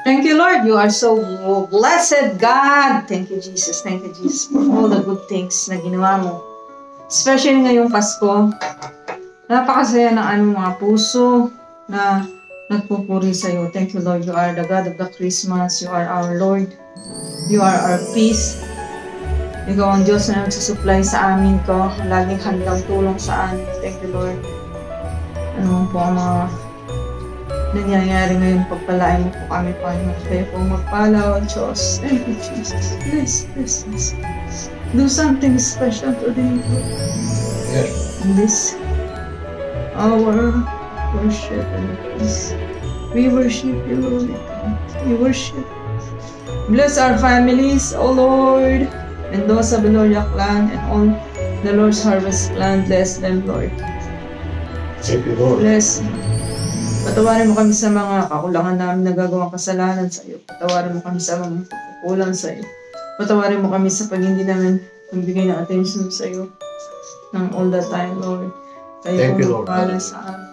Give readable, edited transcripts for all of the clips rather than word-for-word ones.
Thank you, Lord. You are so blessed, God. Thank you, Jesus. Thank you, Jesus, for all the good things na ginawa mo. Especially ngayong Pasko. Napakasaya ng aming mga puso na nagpupuri sa iyo. Thank you, Lord. You are the God of the Christmas. You are our Lord. You are our peace. Ikaw ang Diyos na nagsusupply sa amin ko. Laging handang tulong sa amin. Thank you, Lord. Ano po ang mga nangyayari ngayon, pagpalain mo po kami, Panginoon. Kayo po magpalaw, Diyos. Thank you, Jesus. Please. Do something special today, Lord. Yes. In this hour, worship and peace. We worship you, Lord. We worship. Bless our families, O Lord. And those of the Loria clan and all the Lord's Harvest clan, bless them, Lord. Thank you, Lord. Bless. Patawarin mo kami sa mga kakulangan namin na gagawang kasalanan sa iyo. Patawarin mo kami sa mga kukulang sa iyo. Patawarin mo kami sa pag hindi namin magbigay ng attention sa iyo ng all the time, Lord. Thank you, Lord. Para sa amin.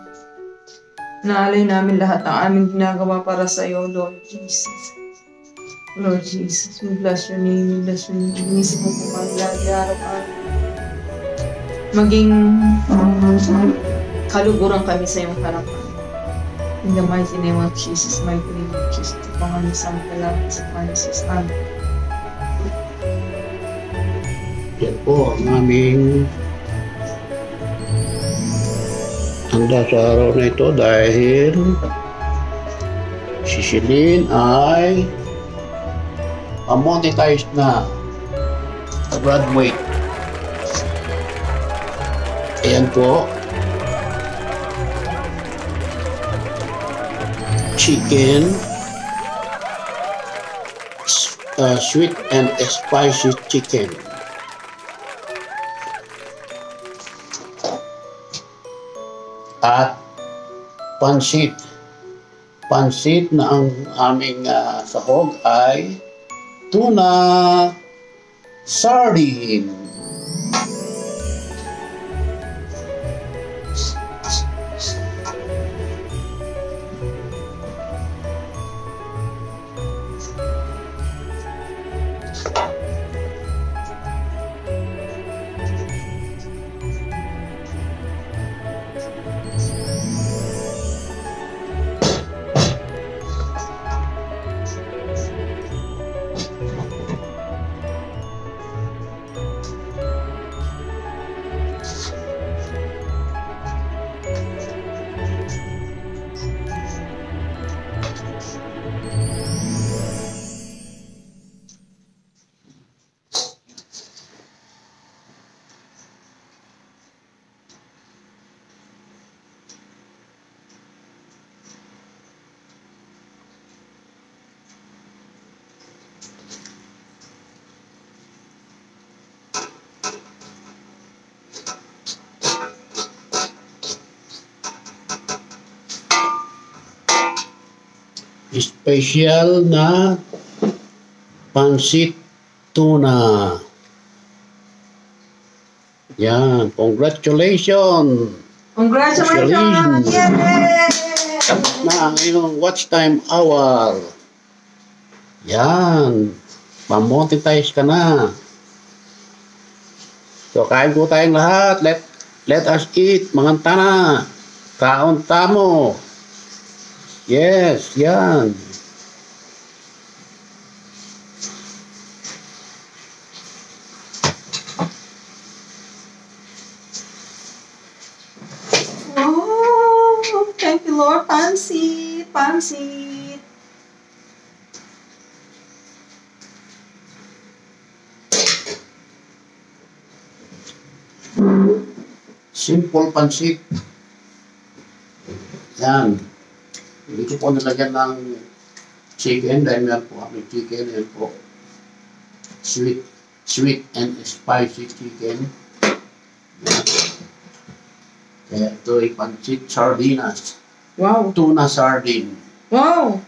Naalay namin lahat ng aming ginagawa para sa iyo, Lord Jesus. Lord Jesus, we bless your name, we bless your name. Inisip mo po kami lagi araw-araw. Maging kaluguran kami sa iyong harapan. In the mighty name of Jesus, mighty name of Jesus, Pangalan sa Salamat sa Panginoon. Amen. Yan po ang aming handa sa araw na ito dahil si Celine ay monetized na, graduate. Ayan po, chicken, sweet and spicy chicken. At pansit. Pansit na ang aming sahog ay tuna sardine. Special na pansit tuna. Yan, congratulations! Congratulations! Yay! Na yung watch time hour. Yan, pamonetize ka na. So, kain po tayong lahat. Let us eat, mga tana. Kaon tamo. Yes, yan. Oh, thank you, Lord. Pansit. Simple pansit. Yan. Hindi ko po nalagyan ng chicken dahil meron po kami chicken. Yan po. Sweet and spicy chicken. Yan. Kaya ito ay pansit sardinas. Wow. Tuna sardine. Wow.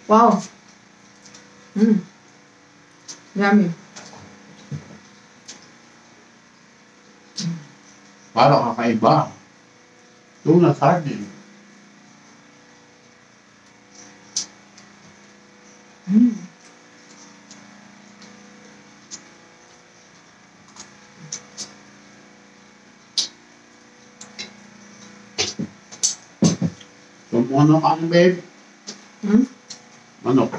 Wow. Mm. Yummy. Para kakaiba. Tuna sardine. Mm. Manok ang babe. Hmm? Manok.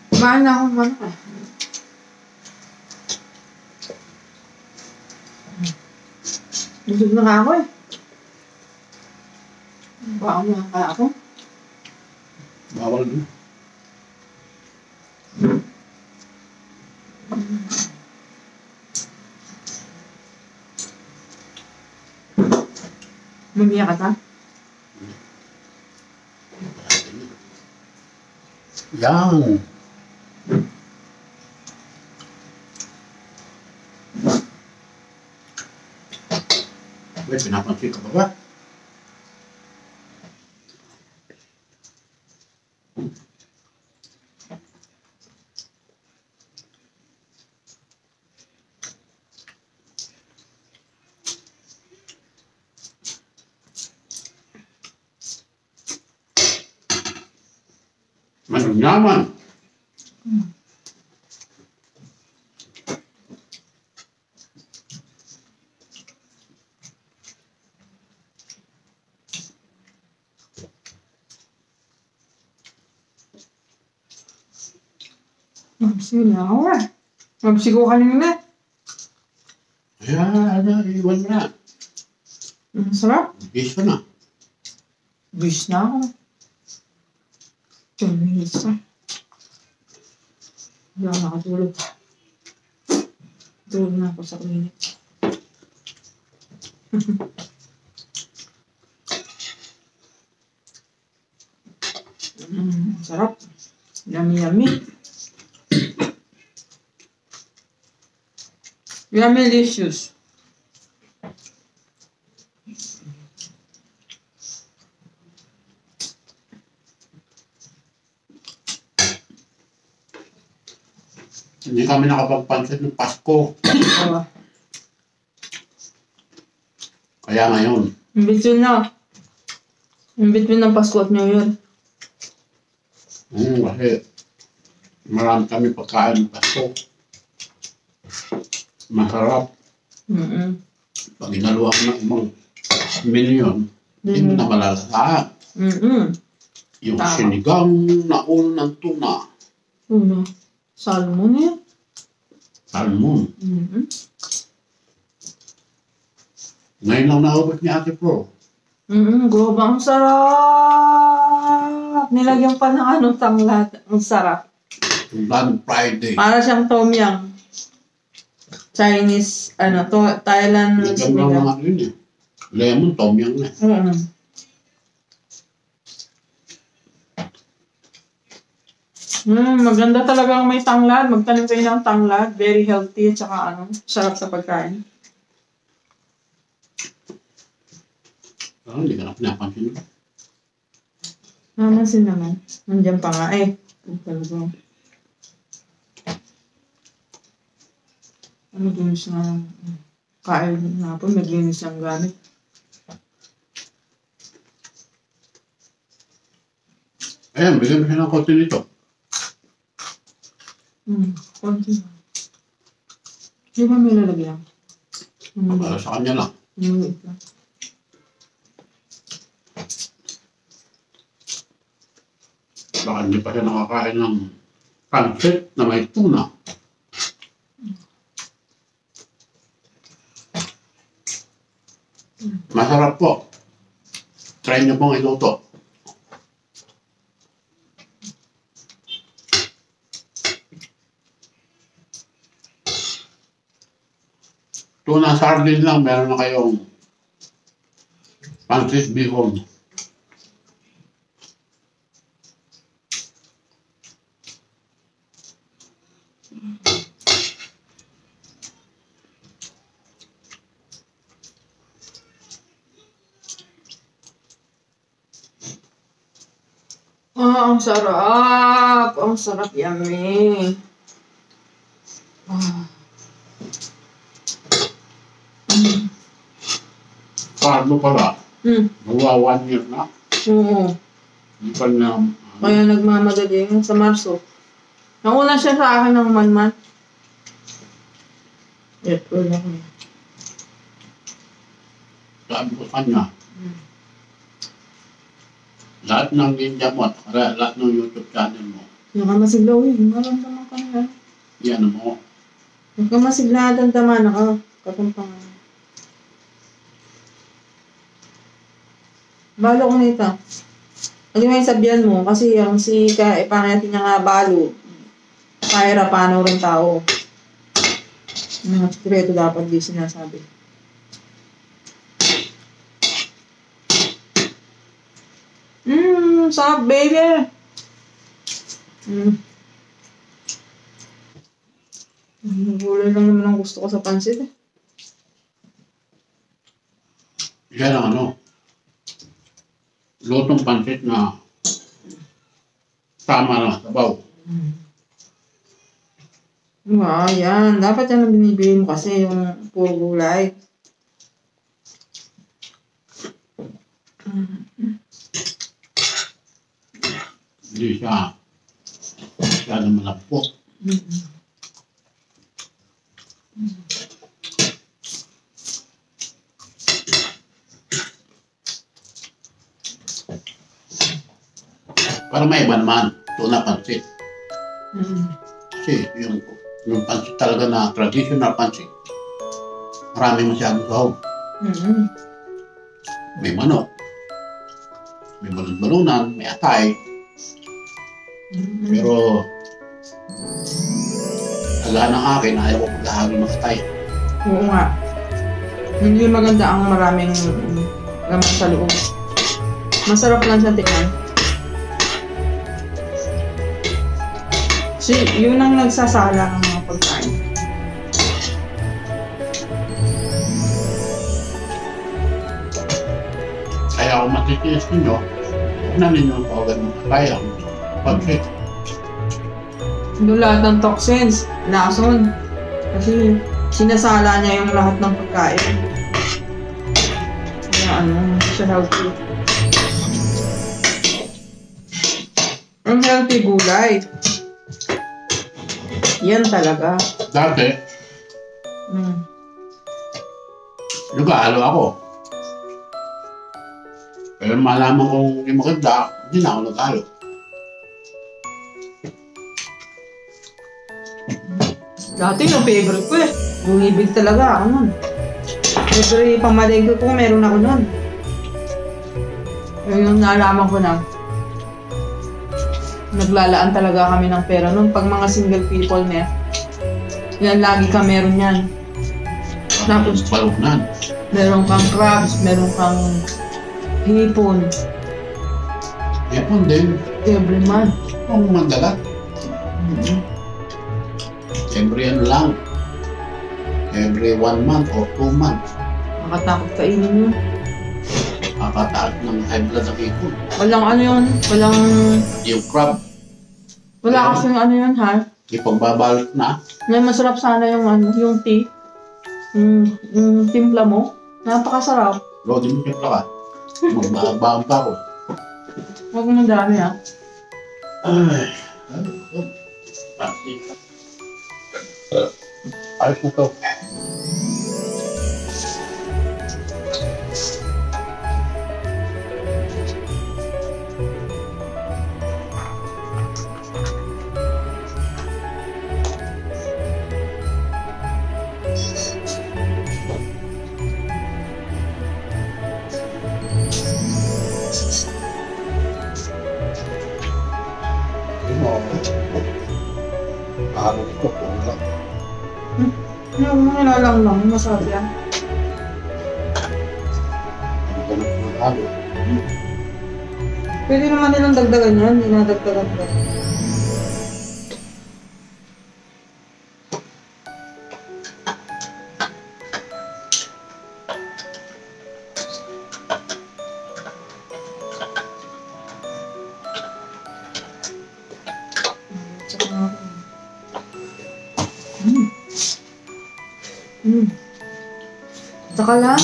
Kumain na ako ng manok eh. Busog na nga ako eh. Baka mo kaya ako. Bawal din. Mamaya ka ta? Yan. May pinapansin ka ba ba? Manok naman. Mabsigo na ako eh. Mabsigo ka kanina. Ayan, iwan mo na. Ang sarap. Biso na. Wish na ako. 10 minutes na. Hindi ako nakatulog. Tulog na ako sa klinik. Sarap. Yummy, yummy. Yummy-licious. Hindi kami nakapagpansit ng Pasko. Oo. Kaya ngayon. In between na. In between ng Pasko at New Year. Kasi marami kami pagkain ng Pasko. Masarap. Pag inaluwa ko ng ibang milyon, hindi na malalasaan. Yung Tama. sinigang na ulo ng tuna. Ano? Salmon yan? Salmon. Ngayon lang naubos ni Ate Pro. Grabe, ang sarap! Nilagyan pa ng anong tanglad. Ang sarap. Blood Friday. Para siyang tom yum. Chinese, Thailand Lagyan lang sinigang. mga yun eh. Lemon, tom yum na. Maganda talagang may tanglad. Magtanim kayo ng tanglad. Very healthy at saka sarap sa pagkain. Hindi ka na pinapansin. Namansin naman. Nandiyan pa nga eh. Talagang. Maglinis na kain na po. Maglinis ng gamit. Ayan, bigyan mo siya ng konti nito. Konti na. Di ba may lalagyan? Para sa kanya lang. Maliit lang. Baka hindi pa siya nakakain ng pancit na may tuna. Masarap po. Try niyo pong iluto. Tuna sardine lang, meron na kayong pancit bihon. Ah, ang sarap. Ang sarap, yummy. Ah. Carlo pala, nawa 1 year na. Oo. Hindi pa niya, Kaya nagmamadali sa Marso. Nauna siya sa akin ng 1 month. April na kami. sabi ko sa kanya, lahat ng ninja mo at lahat ng YouTube channel mo, Nakamasiglaw yun. Maramdaman ka na. yan mo. Nakamasigla ang tama na katumpangan. Balo ko nito. Ano may sabihan mo? Kasi yung pangyatin niya nga balo. Kaya paano rin tao. Mga sikreto dapat di sinasabi. Sarap baby! Gulay lang naman ang gusto ko sa pansit eh. Yan ang ano, lutong pansit na tama na sabaw. Wow, yan. Dapat yan ang binibili mo kasi yung puro gulay. Hindi siya masyadong malapot. Para may iba naman, tuna pansit. Kasi yung pansit talaga na traditional pansit, marami masyadong sahog. May manok, may balon-balunan, may atay. Pero ala ng akin, ayaw ko paghahagi ng atay. Oo nga. Hindi maganda ang maraming laman sa loob. Masarap lang siya tingnan. Kasi yun ang nagsasala ng mga pagkain. Kaya kung matitiis ninyo, huwag na ninyo kawagan ng atay ang pansit. Doon lahat ng toxins, lason. Kasi sinasala niya yung lahat ng pagkain. Kaya hindi siya healthy. Ang healthy gulay. Yan talaga. Dati, nag-aalo ako. Pero malaman kong hindi maganda, hindi na ako nag-aalo. Dati yung favorite ko eh. Bumibig talaga ako nun. Every pamaligay ko, meron ako nun. Yung naalaman ko na, naglalaan talaga kami ng pera nun. Pag mga single people na yan, lagi ka meron yan. Tapos, balunan. meron kang crabs, meron kang hipon. Hipon din. Every month. Kung mandalat. Every ano lang. Every 1 month or 2 months. Makatakot kainin yun. Nakakataas ng high blood ng hipon. Walang ano yun, walang... Yung crab, Wala kasing ano yun ha. ipagbabalot na. May masarap sana yung ano, yung tea. Yung timpla mo. Napakasarap. Lodi mo siya ka. Magbabaon pa ako. Huwag mo dami ha. Ay. Ayos na to. Ano ito po? Yung nilalang lang, masarap yan. Ano ba ng halo? Pwede naman nilang dagdagan yan, dinadagdagan ko. Saka lang.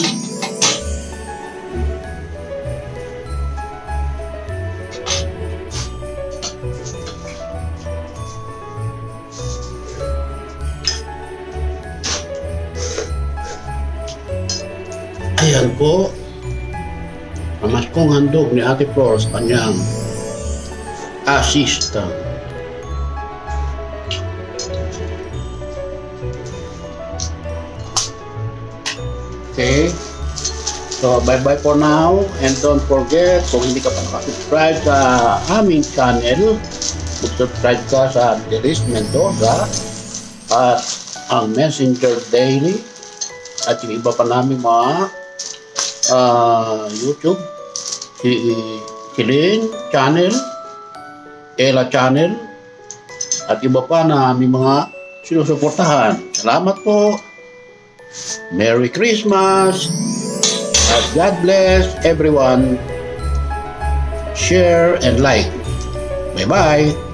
Ayan po. Pamaskong handog ni Ate Flor sa kanyang assistant. Okay. So, bye-bye for now. And don't forget, kung hindi ka pa nakasubscribe sa aming channel, mag-subscribe ka sa Deris Mendoza at ang Messenger Daily at yung iba pa namin mga YouTube, si Lynn Channel, Ella Channel, at iba pa na aming mga sinusuportahan. Salamat po. Merry Christmas. And God bless everyone. Share and like. Bye-bye.